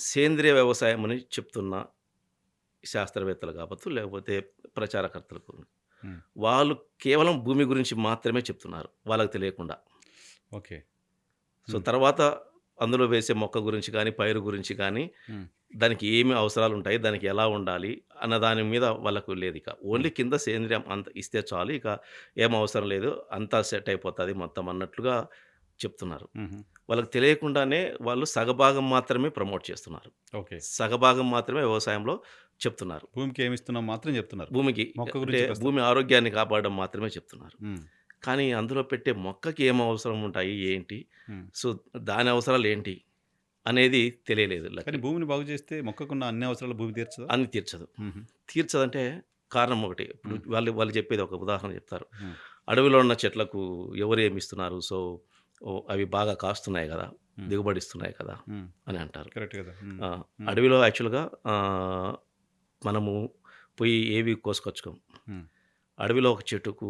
సేంద్రియ వ్యవసాయం అని చెప్తున్న శాస్త్రవేత్తలు కావచ్చు, లేకపోతే ప్రచారకర్తలకు హ్మ్. వాళ్ళు కేవలం భూమి గురించి మాత్రమే చెప్తున్నారు. వాళ్ళకి తెలియకుండా. ఓకే. సో, హ్మ్. తర్వాత అందులో వేసే మొక్క గురించి గానీ, పైరు గురించి గానీ, హ్మ్. దానికి ఏమి అవసరాలుంటాయి, దానికి ఎలా ఉండాలి అన్న దాని మీద వాళ్ళకు లేదిక. హ్మ్. ఓన్లీ కింద సేంద్రియం అంత ఇస్తే చాలు. ఇక ఏం అవసరం లేదు. అంతా సెట్ అయిపోతది మొత్తం అన్నట్లుగా చెప్తున్నారు. హుహు. వాళ్ళకి తెలియకుండానే వాళ్ళు సగభాగం మాత్రమే ప్రమోట్ చేస్తున్నారు. ఓకే. సగభాగం మాత్రమే వ్యవసాయంలో చెప్తున్నారు. భూమికి ఏమిస్తున్నాం మాత్రం జెప్తున్నారు. భూమికి మొక్క అంటే గురించికొస్తే భూమి ఆరోగ్యాన్ని కాపాడడం మాత్రమే చెప్తున్నారు. హ్మ్. కానీ అందులో పెట్టే మొక్కకి ఏం అవసరం ఉంటాయి? ఏంటి? హ్మ్. సో, దాని అవసరాలేంటి? అనేది తెలియలేదు కానీ ఈళ్ళకి. భూమిని బాగు జేస్తే మొక్కకున్న అన్ని అవసరాలు భూమి తీర్చదా? అన్ని తీర్చదు. హుహు. తీర్చదంటే కారణం ఒకటి. ఇప్పుడు హ్మ్. వాళ్ళు వాళ్ళు చెప్పేది ఒక ఉదాహరణ చెప్తారు. హ్మ్. అడవిలో ఉన్న చెట్లకు ఎవరేమిస్తున్నారు? సో, అవి బాగా కాస్తున్నాయి గదా! హ్మ్. దిగుబడిస్తున్నాయి కదా! హ్మ్. అని అంటారు. కరెక్ట్ గదా! హ్మ్. ఆ! హ్మ్. అడవిలో యాక్చువల్‌గా మనము పోయి ఏవి కోసుకొచ్చుకోం. హ్మ్. అడవిలో ఒక చెట్టుకు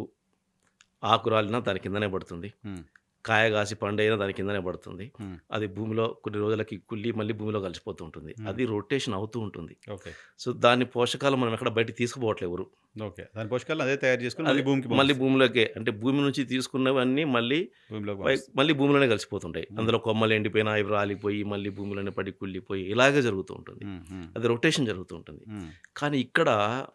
ఆకు రాలినా దాని కిందనే పడుతుంది. హ్మ్. కాయ కాసి పండయినా దాని కిందనే పడుతుంది. హ్మ్. అది భూమిలో కొన్ని రోజులకి కుళ్ళి మళ్ళీ భూమిలో కలిసిపోతూ ఉంటుంది. హ్మ్. అది రొటేషన్ అవుతూ ఉంటుంది. ఓకే. సో, దాని పోషకాలు మనం ఎక్కడ బయటికి తీసుకుపోవట్లే ఎవరు. ఓకే. దాని పోషకాలను అదే తయారు జేసుకొని అది మళ్ళీ భూమికి మళ్ళీ పంపిస్తది. భూమిలోకే అంటే భూమి నుంచి తీసుకున్నవన్నీ మళ్ళీ భూమిలోకి పంపిస్తది. మళ్ళీ భూమిలోనే కలిసిపోతుంటాయి. హ్మ్. అందులో కొమ్మలు ఎండిపోయినా అవి రాలిపోయి మళ్ళీ భూమిలోనే పడి కుళ్ళిపోయి ఇలాగే జరుగుతూ ఉంటుంది. హ్మ్. హ్మ్. అది రొటేషన్ జరుగుతూ ఉంటుంది. హ్మ్. కానీ ఇక్కడ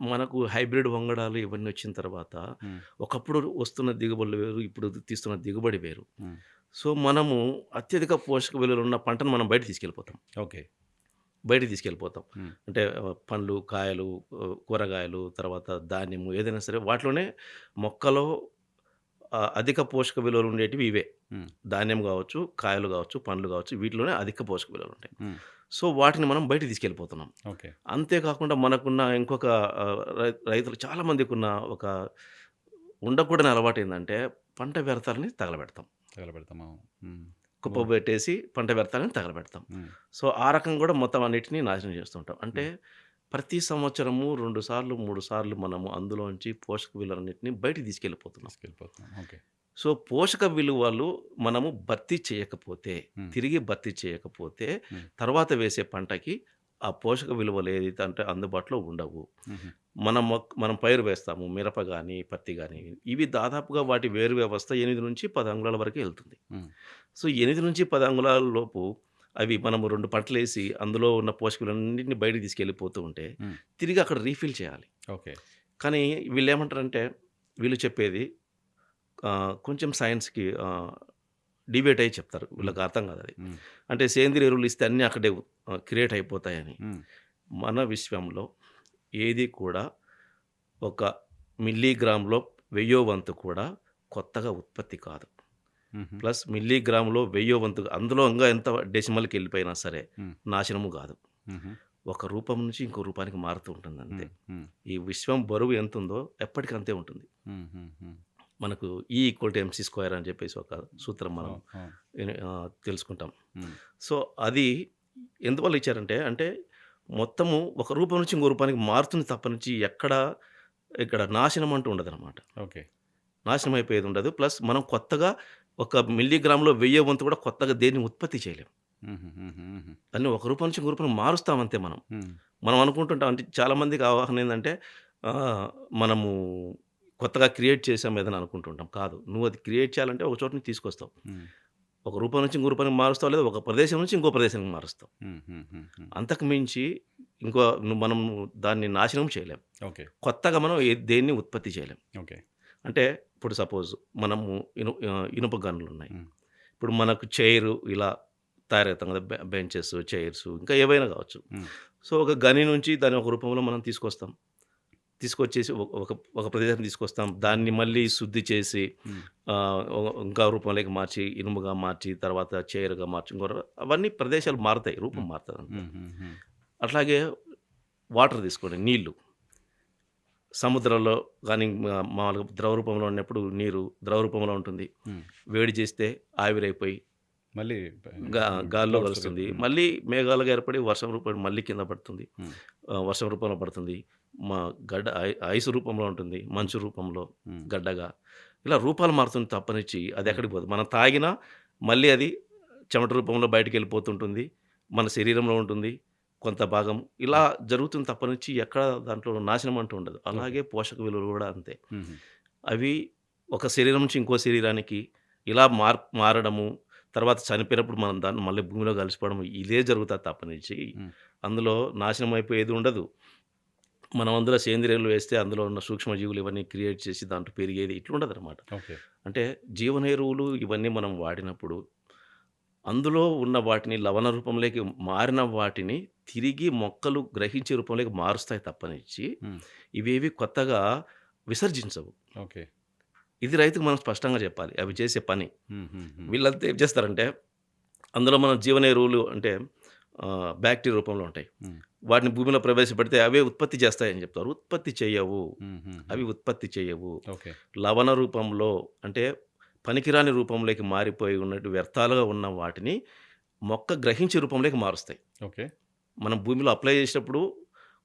మనకు హైబ్రిడ్ వంగడాలు ఇవన్నీ వచ్చిన తర్వాత హ్మ్. ఒకప్పుడు వస్తున్న దిగుబడులు వేరు. ఇప్పుడు తీస్తున్న దిగుబడి వేరు. హ్మ్. సో, మనము అత్యధిక పోషక విలువలున్న పంటను మనం బయటకి తీసుకెళ్ళిపోతాం. ఓకే. బయటికి తీసుకెళ్ళిపోతాం. హ్మ్. అంటే పండ్లు, కాయలు, కూరగాయలు, తర్వాత ధాన్యము ఏదైనా సరే వాటిలోనే మొక్కలో అధిక పోషక విలువలు ఉండేటివి ఇవే. హ్మ్. ధాన్యం గావచ్చు, కాయలు గావచ్చు, పండ్లు గావచ్చు వీటిలోనే అధిక పోషక విలువలుంటాయి. హ్మ్. సో, వాటిని మనం బయటికి తీసుకెళ్ళిపోతున్నాం. ఓకే. అంతే కాకుండా మనకున్న ఇంకొక రైతులు చాలా మందికున్న ఒక ఉండకూడని అలవాటేందంటే పంట వ్యర్థాలని తగలబెడతాం. తగలబెడతాం. అవును. హ్మ్. భూమి కుప్పబెట్టేసి పంట వ్యర్థాలను తగలబెడతాం. హ్మ్. సో, ఆ రకంగా గూడా మొత్తం అన్నిటిని నాశనం చేస్తుంటాం. అంటే హ్మ్. ప్రతి సంవత్సరము 2 సార్లు, 3 సార్లు మనము అందులోంచి పోషక విలువలన్నిటిని బయటికి తీసుకెళ్ళిపోతున్నాం. తీసుకెళ్ళిపోతున్నాం. ఓకే. సో, పోషక విలువలు మనము భర్తీ చేయకపోతే, హ్మ్. తిరిగి భర్తీ చేయకపోతే, హ్మ్. తర్వాత వేసే పంటకి ఆ పోషక విలువలు ఏదైతే అంటే అందుబాటులో ఉండవు. హుహు. మనం పైరు వేస్తాము. మిరప గాని, పత్తి గాని ఇవి దాదాపుగా వాటి వేరు వ్యవస్థ 8-10 అంగుళాల వరకే ఎళ్తుంది. హ్మ్. సో, 8-10 అంగుళాల లోపు అవి మనము 2 పంటలేసి అందులో ఉన్న పోషక విలువలన్నిటిని బయటికి తీసుకెళ్ళిపోతూ ఉంటే, హ్మ్. తిరిగి అక్కడ రీఫిల్ చేయాలి. ఓకే. కానీ వీళ్ళేమంటారంటే, వీళ్ళు చెప్పేది కొంచెం సైన్స్‌కి డీవియేట్ అయ్యి చెప్తారు. హ్మ్. వీళ్ళకి అర్థం కాదది. హ్మ్. అంటే సేంద్రియ ఎరువులు ఇస్తే అన్నీ అక్కడే క్రియేట్ అయిపోతాయని. హ్మ్. మన విశ్వంలో ఏది కూడా ఒక మిల్లీగ్రామ్‌లో వెయ్యో వంతు కూడా కొత్తగా ఉత్పత్తి కాదు. హుహు. ప్లస్ మిల్లీగ్రామ్‌లో వెయ్యో వంతు అందులో ఇంగా ఎంత డెసిమల్‌కెళ్ళిపోయినా సరే హ్మ్. నాశనము గాదు. హుహు. ఒక రూపం నుంచి ఇంకో రూపానికి మారుతూ ఉంటుందంతే. హ్మ్. హ్మ్. ఈ విశ్వం బరువు ఎంతుందో ఎప్పటికి అంతే ఉంటుంది. హ్మ్. హ్మ్. హ్మ్. మనకు ఎంసీ స్క్వేర్ అని చెప్పేసి ఒక సూత్రం మనం అవును. అవును. తెలుసుకుంటాం. హ్మ్. సో, అది ఎందువల్ల ఇచ్చారంటే, అంటే మొత్తము ఒక రూపం నుంచి ఇంకో రూపానికి మారుతుంది తప్పనించి ఇక్కడ నాశనం అంటూ ఉండదనమాట. ఓకే. నాశనం అయిపోయేది ఉండదు. ప్లస్ మనం కొత్తగా ఒక మిల్లీగ్రామ్‌లో వెయ్యో వంతు కూడా కొత్తగా దేన్ని ఉత్పత్తి చేయలేం. హుహు. హుహు. హుహు. దాన్ని ఒక రూపం నుంచి ఇంకో రూపానికి మారుస్తాం అంతే మనం. హ్మ్. మనం అనుకుంటుంటాం అంటే చాలామందికి అవగాహన ఏందంటే ఆహ్, మనము కొత్తగా క్రియేట్ చేసాం ఏదైనా అనుకుంటుంటాం. కాదు. నువ్వు అది క్రియేట్ చేయాలంటే ఒక చోట నుంచి తీసుకొస్తావు. హ్మ్. ఒక రూపం నుంచి ఇంకో రూపానికి మారుస్తావు. లేదా ఒక ప్రదేశం నుంచి ఇంకో ప్రదేశానికి మారుస్తావు. హ్మ్. హ్మ్. హ్మ్. హ్మ్. అంతకు మించి ఇంకో మనం దాన్ని నాశనం చేయలేం. ఓకే. కొత్తగా మనం దేన్ని ఉత్పత్తి చేయలేం. ఓకే. అంటే ఇప్పుడు సపోజ్ మనము ఇనుప గనులున్నాయి. హ్మ్. ఇప్పుడు మనకు చైరు ఇలా తయారవుతాం కదా! బెంచెస్, చైర్స్ ఇంకా ఏవైనా కావచ్చు. హ్మ్. సో, ఒక గని నుంచి దాన్ని ఒక రూపంలో మనం తీసుకొస్తాం. తీసుకొచ్చేసి ఒక ఒక ప్రదేశానికి తీసుకొస్తాం. దాన్ని మళ్ళీ శుద్ధి చేసి హ్మ్. ఇంకా రూపంలోకి మార్చి, ఇనుముగా మార్చి, తర్వాత చైర్‌గా మార్చి అవన్నీ ప్రదేశాలు మారతాయి. రూపం హ్మ్. మారతదంతే. హ్మ్. హ్మ్. హ్మ్. అట్లాగే వాటర్ తీసుకోండి నీళ్ళు. సముద్రంలో గాని మామూలుగా ద్రవ రూపంలో ఉన్నప్పుడు నీరు ద్రవ రూపంలో ఉంటుంది. హ్మ్. వేడి చేస్తే ఆవిరైపోయి మళ్ళీ ప గా గాల్లో క్లౌడ్స్‌లోకెళ్ళి కలుస్తుంది. హ్మ్. మళ్ళీ మేఘాలుగా ఏర్పడి వర్షం రూపంలో మళ్ళీ కింద పడుతుంది. హ్మ్. వర్షం రూపంలో పడుతుంది. మా గడ్డ ఐస్ రూపంలో ఉంటుంది. హ్మ్. మంచు రూపంలో హ్మ్. గడ్డగా. ఇలా రూపాలు మారుతుంది తప్పనిచ్చి అది హ్మ్. ఎక్కడికి పోదు. మనం తాగినా మళ్ళీ అది చెమట రూపంలో బయటికెళ్ళిపోతుంటుంది. మన శరీరంలో ఉంటుంది. కొంత భాగం ఇలా హ్మ్. జరుగుతుంది తప్పనిచ్చి ఎక్కడ దాంట్లో నాశనం అంటూ ఉండదు. ఓకే. అలాగే పోషక విలువలు గూడా అంతే. హుహు. అవి ఒక శరీరం నుంచి ఇంకో శరీరానికి ఇలా మారడము, తర్వాత చనిపోయినప్పుడు మనం దాన్ని మళ్ళీ భూమిలో కలిసిపోవడం ఇదే జరుగుతది తప్పనిచ్చి, హ్మ్. అందులో నాశనం అయిపోయేది ఉండదు. మనం అందులో సేంద్రియ ఎరువులు వేస్తే అందులో ఉన్న సూక్ష్మజీవులు ఇవన్నీ క్రియేట్ చేసి దాంట్లో పెరిగేది ఇట్లుండదనమాట. ఓకే. అంటే జీవన ఎరువులు ఇవన్నీ మనం వాడినప్పుడు అందులో ఉన్న వాటిని లవణ రూపంలోకి మారిన వాటిని తిరిగి మొక్కలు గ్రహించే రూపంలోకి మారుస్తాయి తప్పనిచ్చి, హ్మ్. ఇవేవి కొత్తగా విసర్జించవు. ఓకే. ఇది రైతుకు మనం స్పష్టంగా చెప్పాలి. అవి చేసే పని. హుహుహు. వీళ్ళంతా ఏం చేస్తారంటే, అందులో మనం జీవన ఎరువులు అంటే బాక్టీరియా రూపంలో ఉంటాయి. హ్మ్. వాటిని భూమిలో ప్రవేశపెడితే అవే ఉత్పత్తి చేస్తాయని చెప్తారు. ఉత్పత్తి చెయ్యవు. హుహుహు. అవి ఉత్పత్తి చెయ్యవు. ఓకే. లవణ రూపంలో అంటే పనికిరాని రూపంలోకి మారిపోయి ఉన్నట్టు వ్యర్థాలుగా ఉన్న వాటిని మొక్క గ్రహించే రూపంలోకి మారుస్తాయి. ఓకే. మనం భూమిలో అప్లై చేసేటప్పుడు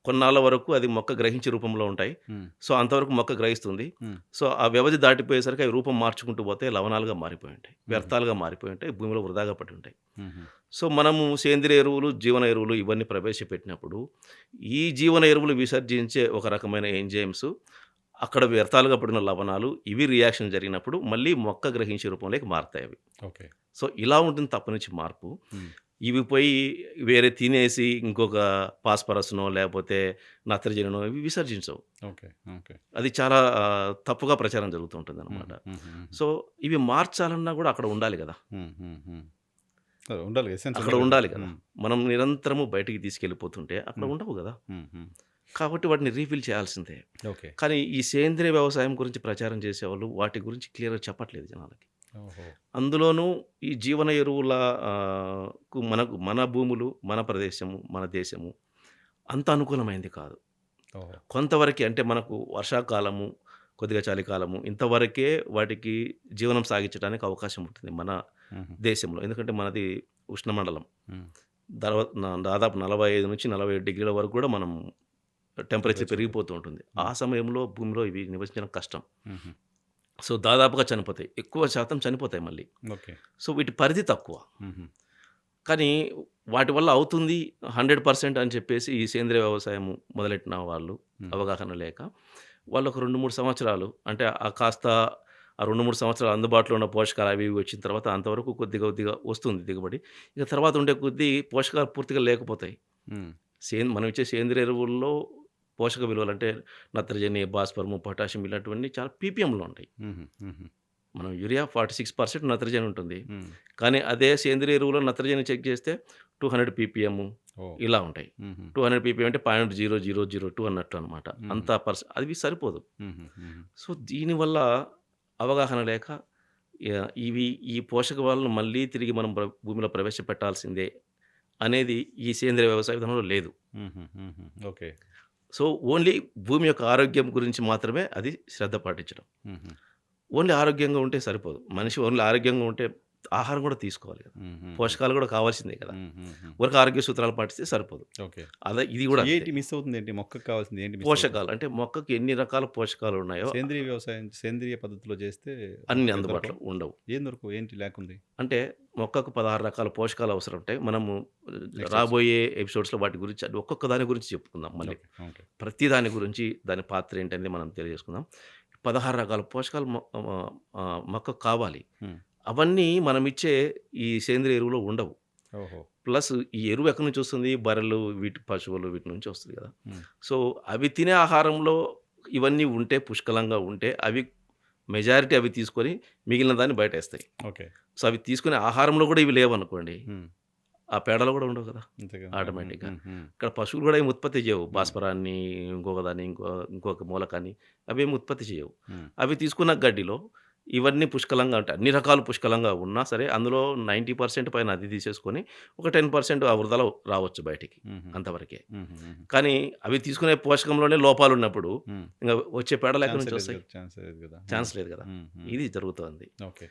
కొన్నాళ్ళ వరకు అది మొక్క గ్రహించే రూపంలో ఉంటాయి. హ్మ్. సో, అంతవరకు మొక్క గ్రహిస్తుంది. హ్మ్. సో, ఆ వ్యవధి దాటిపోయేసరికి అవి రూపం మార్చుకుంటూ పోతే లవణాలుగా మారిపోయి ఉంటాయి. హుహు. వ్యర్థాలుగా మారిపోయి ఉంటాయి. భూమిలో వృధాగా పడి ఉంటాయి. హుహు. సో, మనము సేంద్రియ ఎరువులు, జీవన ఎరువులు ఇవన్నీ ప్రవేశపెట్టినప్పుడు, ఈ జీవన ఎరువులు విసర్జించే ఒక రకమైన ఎంజైమ్స్ అక్కడ వ్యర్థాలుగా పడిన లవణాలు ఇవి రియాక్షన్ జరిగినప్పుడు మళ్ళీ మొక్క గ్రహించే రూపంలోకి మారతాయి అవి. ఓకే. సో, ఇలా ఉంటుంది తప్పనించి మార్పు. హ్మ్. ఇవి పోయి వేరే తినేసి ఇంకొక ఫాస్ఫరస్‌నో లేపోతే నత్రజనినో ఇవి విసర్జించవు. ఓకే. ఓకే. అది చాలా తప్పుగా ప్రచారం జరుగుతూ ఉంటుందనమాట. హుహు. హుహుహు. సో, ఇవి మార్చాలన్నా గూడా అక్కడ ఉండాలి గదా! హ్మ్. హ్మ్. హ్మ్. అదే ఉండాలి. ఎసెన్స్ అక్కడ ఉండాలి కదా! ఉండాలి గదా! హ్మ్. మనం నిరంతరము బయటికి తీసుకెళ్ళిపోతుంటే అక్కడ హ్మ్. ఉండవు గదా! హ్మ్. హ్మ్. కాబట్టి వాటిని రీఫిల్ చేయాల్సిందే. ఓకే. కానీ ఈ సేంద్రియ వ్యవసాయం గురించి ప్రచారం చేసేవాళ్ళు వాటి గురించి క్లియర్‌గా చెప్పట్లేదు జనాలకి. ఓహో! అందులోనూ ఈ జీవన ఎరువుల మన భూములు, మన ప్రదేశము, మన దేశము అంత అనుకూలమైంది కాదు. ఓహో! కొంతవరకే అంటే మనకు వర్షాకాలము, కొద్దిగా చలికాలము ఇంతవరకే వాటికి జీవనం సాగించడానికి అవకాశం ఉంటుంది మన హుహు. దేశంలో. ఎందుకంటే మనది ఉష్ణమండలం. హ్మ్. దాదాపు 45-47 డిగ్రీల వరకు కూడా మనం టెంపరేచర్ టెంపరేచర్ ఉంటుంది. పెరిగిపోతూ ఉంటుంది. ఆ హ్మ్. సమయంలో భూమిలో ఇవి నివసించడం కష్టం. హుహు. సో, దాదాపుగా చనిపోతాయి. ఎక్కువ శాతం చనిపోతాయి మళ్ళీ. ఓకే. సో, వీటి పరిధి తక్కువ. హుహు. కానీ వాటి వల్ల అవుతుంది 100% అని చెప్పేసి ఈ సేంద్రియ వ్యవసాయం మొదలెట్టిన వాళ్ళు హ్మ్. అవగాహన లేక, వాళ్ళు ఒక 2, 3 సంవత్సరాలు అంటే కాస్త ఆ 2, 3 సంవత్సరాలు అందుబాటులో ఉన్న పోషకాలు అవి ఇవి వచ్చిన తర్వాత అంతవరకు కొద్దిగా కొద్దిగా వస్తుంది దిగుబడి. ఇక తర్వాత ఉండే కొద్దీ పోషకాలు పూర్తిగా లేకపోతాయి. హ్మ్. మనం ఇచ్చే సేంద్రియ ఎరువుల్లో పోషక విలువలు అంటే నత్రజని, భాస్వరము, పొటాషియం ఇలాంటివన్నీ చాలా పీపీఎంలో ఉంటాయి. హుహు. హుహు. మనం యూరియా 46% నత్రజని ఉంటుంది. హ్మ్. కానీ అదే సేంద్రియ ఎరువులో నత్రజని చెక్ చేస్తే 200 పీపీఎం ఓహ్! ఇలా ఉంటాయి. హుహు. 200 పీపీఎం అంటే 0.0002 అన్నట్టు అనమాట. హుహు. అంత అది సరిపోదు. హుహు. హుహు. సో, దీనివల్ల అవగాహన లేక ఇవి ఈ పోషకాలను మళ్ళీ తిరిగి మనం భూమిలో ప్రవేశపెట్టాల్సిందే అనేది ఈ సేంద్రియ వ్యవసాయ విధానంలో లేదు. హుహు. హుహు. ఓకే. సో, ఓన్లీ భూమి యొక్క ఆరోగ్యం గురించి మాత్రమే అది శ్రద్ధ పాటించడం. హుహు. ఓన్లీ ఆరోగ్యంగా ఉంటే సరిపోదు. మనిషి ఓన్లీ ఆరోగ్యంగా ఉంటే ఆహారం కూడా తీసుకోవాలి కదా! హుహుహు. పోషకాలు కూడా కావాల్సిందే కదా! హుహుహు. ఊరికే ఆరోగ్య సూత్రాలు పాటిస్తే సరిపోదు. ఓకే. అదే ఇది సో, కూడా అంతే. ఏంటి మిస్ అవుతుందేంటి? మొక్కకి కావాల్సింది ఏంటి మిస్ అవుతుంది? పోషకాలు అంటే మొక్కకి ఎన్ని రకాల పోషకాలున్నాయో సేంద్రీయ వ్యవసాయం సేంద్రీయ పద్ధతిలో చేస్తే అన్ని మొక్కకి అందుబాటులో దొరకవా? ఉండవు. ఏం దొరకవు? ఏంటి లేకుంది? అంటే మొక్కకు 16 రకాల పోషకాలు అవసరం ఉంటాయి. మనము నెక్స్ట్ రాబోయే ఎపిసోడ్స్‌లో వాటి గురించి ఒక్కొక్క దాని గురించి చెప్పుకుందాం మళ్ళీ. ఓకే. ఓకే. ప్రతి దాని గురించి దాని పాత్ర ఏంటనేది మనం తెలియజేసుకుందాం. 16 రకాల పోషకాలు మొక్కకు కావాలి. హ్మ్. అవన్నీ మనమిచ్చే ఈ సేంద్రియ ఎరువులో ఉండవు. ఓహో! ప్లస్ ఈ ఎరువు ఎక్కడి నుంచి వస్తుంది? బర్రెలు, పశువులు వీటి నుంచి వస్తుంది కదా! హ్మ్. సో, అవి తినే ఆహారంలో ఇవన్నీ ఉంటే పుష్కలంగా ఉంటే అవి మెజారిటీ అవి తీసుకొని మిగిలిన దాన్ని బయటేస్తాయి. ఓకే. సో, అవి తీసుకునే ఆహారంలో కూడా ఇవి లేవనుకోండి, హ్మ్. ఆ పేడలో కూడా ఉండవు కదా! అంతేగా. హ్మ్. ఆటోమేటిక్‌గా. హ్మ్. హ్మ్. ఇక్కడ పశువులు కూడా ఏమి ఉత్పత్తి చేయవు. హ్మ్. భాస్వరాన్ని, ఇంకొక దాన్ని, ఇంకొక మూలకాన్ని అవేమి ఉత్పత్తి చేయవు. హ్మ్. అవి తీసుకున్న గడ్డిలో ఇవన్నీ పుష్కలంగా ఉంటాయి. అన్ని రకాలు పుష్కలంగా ఉన్నా సరే అందులో 90% పైన అది తీసేసుకొని ఒక 10% ఆ వృధాలో రావచ్చు బయటికి. హుహు. అంతవరకే. హుహు. హుహు. కానీ అవి తీసుకునే పోషకంలోనే లోపాలున్నప్పుడు హ్మ్. ఇంక వచ్చే పేడలు ఎక్కడి ఛాన్సే నుంచి లేదు వస్తాయి? కదా! ఛాన్సే లేదు కదా! హ్మ్. ఛాన్స్ లేదు కదా! హ్మ్. హ్మ్. ఇది జరుగుతోంది. ఓకే.